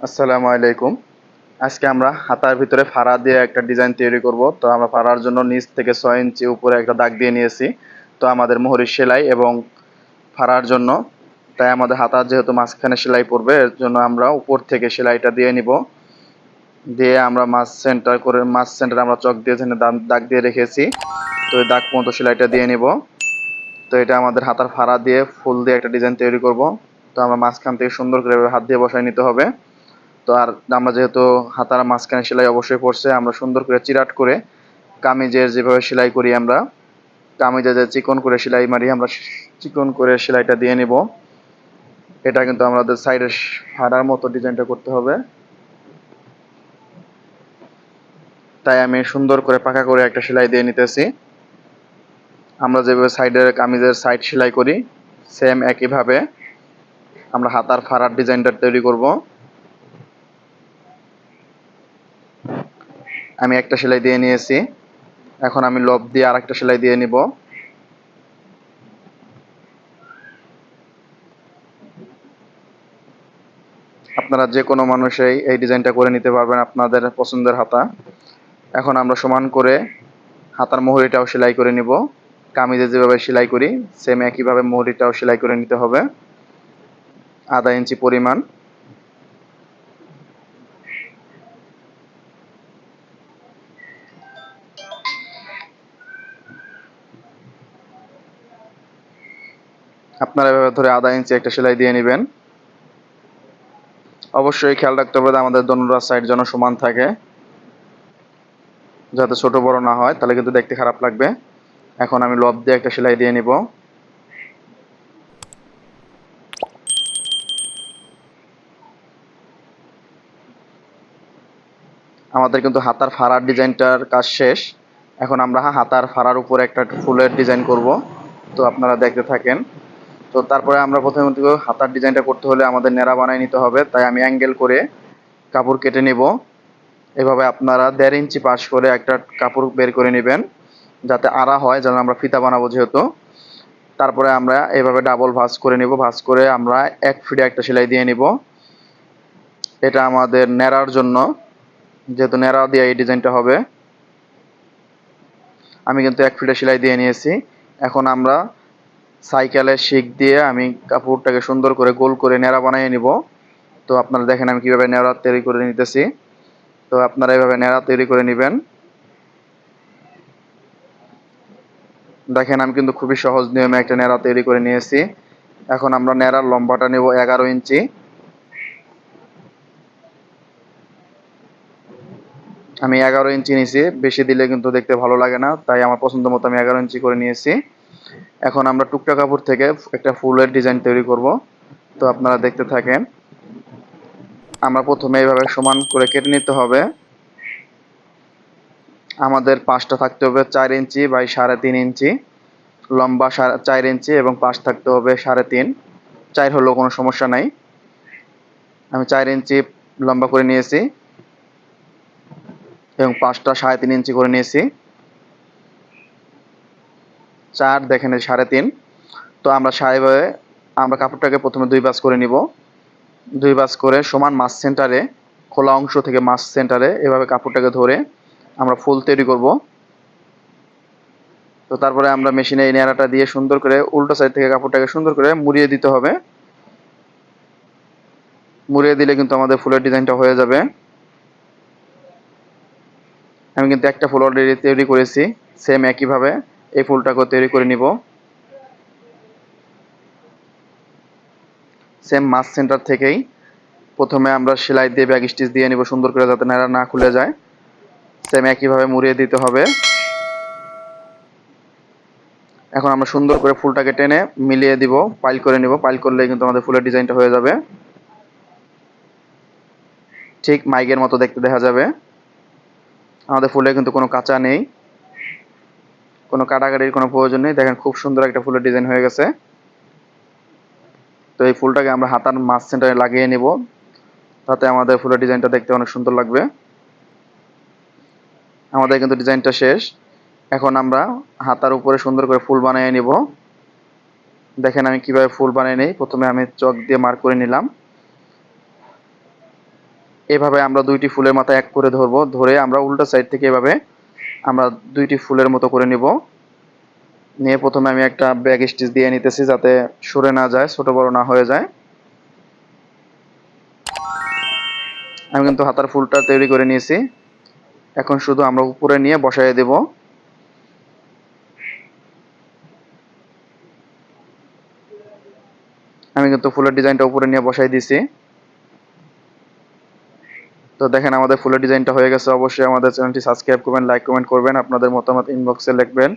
আসসালামু আলাইকুম। আজকে আমরা হাতার ভিতরে ফাড়া দিয়ে একটা ডিজাইন তৈরি করব। তো আমরা ফাড়ার জন্য নিচ থেকে 6 ইঞ্চি উপরে একটা দাগ দিয়ে নিয়েছি। তো আমাদের মোহরের সেলাই এবং ফাড়ার জন্য, তাই আমাদের হাতার যেহেতু মাঝখানে সেলাই পড়বে, এর জন্য আমরা উপর থেকে সেলাইটা দিয়ে নিব। দিয়ে আমরা মাছ সেন্টারে আমরা চক দিয়ে এখানে দাগ দিয়ে রেখেছি। তো এই দাগ পর্যন্ত সেলাইটা দিয়ে নিব। তো এটা আমাদের হাতার ফাড়া দিয়ে ফুল দিয়ে একটা ডিজাইন তৈরি করব। তো আমরা মাঝখান থেকে সুন্দর করে হাত দিয়ে বসায় নিতে হবে। তো আর আমরা যেহেতু হাতার মাঝখানে সেলাই অবশ্যই পড়ছে, আমরা সুন্দর করে চিরাট করে কামিজের যেভাবে সেলাই করি, আমরা কামিজে যে চিকন করে সেলাই মারি, আমরা চিকন করে সেলাইটা দিয়ে নিব। এটা কিন্তু আমাদের সাইডের ফাড়ার মতো ডিজাইনটা করতে হবে। তাই আমি সুন্দর করে পাকা করে একটা সেলাই দিয়ে নিতেছি। আমরা যেভাবে সাইডের কামিজের সাইড সেলাই করি, সেম একইভাবে আমরা হাতার ফাড়ার ডিজাইনটা তৈরি করব। আমি একটা সেলাই দিয়ে নিয়েছি, এখন আমি লব দিয়ে আরেকটা সেলাই দিয়ে নিব। আপনারা যে কোনো মানুষই এই ডিজাইনটা করে নিতে পারবেন আপনাদের পছন্দের হাতা। এখন আমরা সমান করে হাতার মুহুরিটাও সেলাই করে নিব। কামিজে যেভাবে সেলাই করি সেম একইভাবে মুহুরিটাও সেলাই করে নিতে হবে, আধা ইঞ্চি পরিমাণ। আপনারা এভাবে ধরে আধা ইঞ্চি একটা সেলাই দিয়ে নেবেন। অবশ্যই খেয়াল রাখতে হবে আমাদের দোনোটা সাইড যেন সমান থাকে, যাতে ছোট বড় না হয়, তাহলে কিন্তু দেখতে খারাপ লাগবে। এখন আমি লব দিয়ে একটা সেলাই দিয়ে নিব। আমাদের কিন্তু হাতার ফাড়ার ডিজাইনটার কাজ শেষ। এখন আমরা হাতার ফাড়ার উপরে একটা ফুলের ডিজাইন করব। তো আপনারা দেখতে থাকেন। তো তারপরে আমরা প্রথমে হাতার ডিজাইনটা করতে হলে আমাদের নেড়া বানায় নিতে হবে। তাই আমি অ্যাঙ্গেল করে কাপড় কেটে নেব। এভাবে আপনারা 1.5 ইঞ্চি পাশ করে একটা কাপড় বের করে নেবেন, যাতে আড়া হয়, যেন আমরা ফিতা বানাবো যেহেতু। তারপরে আমরা এভাবে ডাবল ভাঁজ করে নিব। ভাঁজ করে আমরা 1 ফিটে একটা সেলাই দিয়ে নিব। এটা আমাদের নেড়ার জন্য, যেহেতু নেড়া দিয়ে এই ডিজাইনটা হবে। আমি কিন্তু 1 ফিটে সেলাই দিয়ে নিয়েছি। এখন আমরা সাইকেলের শিক দিয়ে আমি কাপড়টাকে সুন্দর করে গোল করে নেড়া বানিয়ে নিব। তো আপনারা দেখেন আমি কিভাবে নেড়া তৈরি করে নিতেছি। তো আপনারা এইভাবে নেড়া তৈরি করে নেবেন। দেখেন আমি কিন্তু খুবই সহজ নিয়মে একটা নেড়া তৈরি করে নিয়েছি। এখন আমরা নেড়ার লম্বাটা নেব 11 ইঞ্চি। আমি 11 ইঞ্চি নিয়েছি, বেশি দিলে কিন্তু দেখতে ভালো লাগে না, তাই আমার পছন্দ মতো আমি 11 ইঞ্চি করে নিয়েছি। এখন আমরা টুকটা কাপড় থেকে একটা ফুলের ডিজাইন তৈরি করব। তো আপনারা দেখতে থাকেন। আমরা প্রথমে এইভাবে সমান করে কেটে নিতে হবে। আমাদের পাশটা থাকতে হবে 4 ইঞ্চি বাই 3.5 ইঞ্চি, লম্বা 4 ইঞ্চি এবং পাশ থাকতে হবে 3.5। 4 হলেও কোনো সমস্যা নাই। আমি 4 ইঞ্চি লম্বা করে নিয়েছি এবং পাশটা 3.5 ইঞ্চি করে নিয়েছি। 4 দেখেন 3.5। তো আমরা সাইভাবে আমরা কাপড়টাকে প্রথমে 2 ভাঁজ করে নিব। 2 ভাঁজ করে সমান মাছ সেন্টারে, খোলা অংশ থেকে মাছ সেন্টারে এভাবে কাপড়টাকে ধরে আমরা ফুল তৈরি করব। তো তারপরে আমরা মেশিনে এই নেড়াটা দিয়ে সুন্দর করে উল্টো সাইড থেকে কাপড়টাকে সুন্দর করে মুড়িয়ে দিতে হবে। মুড়িয়ে দিলে কিন্তু আমাদের ফুলের ডিজাইনটা হয়ে যাবে। আমি কিন্তু একটা ফুল অলরেডি তৈরি করেছি, সেম একইভাবে এই ফুলটাকেও তৈরি করে নিব। সেম মাছ সেন্টার থেকেই প্রথমে আমরা সেলাই দিয়ে ব্যাক স্টিচ দিয়ে নিব সুন্দর করে, যাতে নেড়া না খুলে যায়। সেম একইভাবে মুড়িয়ে দিতে হবে। এখন আমরা সুন্দর করে ফুলটাকে টেনে মিলিয়ে দিব, পাইল করে নিব। পাইল করলেই কিন্তু আমাদের ফুলের ডিজাইনটা হয়ে যাবে, ঠিক মাইকের মতো দেখতে দেখা যাবে। আমাদের ফুলে কিন্তু কোনো কাঁচা নেই, কোনো কাটাকাটির কোনো প্রয়োজন নেই। দেখেন খুব সুন্দর একটা ফুলের ডিজাইন হয়ে গেছে। তো এই ফুলটাকে আমরা হাতার মাছ সেন্টারে লাগিয়ে নিব, তাতে আমাদের ফুলের ডিজাইনটা দেখতে অনেক সুন্দর লাগবে। আমাদের কিন্তু ডিজাইনটা শেষ। এখন আমরা হাতার উপরে সুন্দর করে ফুল বানিয়ে নিব। দেখেন আমি কিভাবে ফুল বানিয়ে নিই। প্রথমে আমি চক দিয়ে মার্ক করে নিলাম। এভাবে আমরা দুইটি ফুলের মাথা এক করে ধরবো, ধরে আমরা উল্টো সাইড থেকে এভাবে আমরা দুইটি ফুলের মতো করে নিব। নিয়ে প্রথমে আমি একটা ব্যাক স্টিচ দিয়ে নিতেছি যাতে সরে না যায়, ছোট বড় না হয়ে যায়। আমি কিন্তু হাতার ফুলটা তৈরি করে নিয়েছি। এখন শুধু আমরা উপরে নিয়ে বসাই দেব। আমি কিন্তু ফুলের ডিজাইনটা উপরে নিয়ে বসাই দিয়েছি। তো দেখেন আমাদের ফুলের ডিজাইনটা হয়ে গেছে। অবশ্যই আমাদের চ্যানেলটি সাবস্ক্রাইব করবেন, লাইক কমেন্ট করবেন, আপনাদের মতামত ইনবক্সে লিখবেন।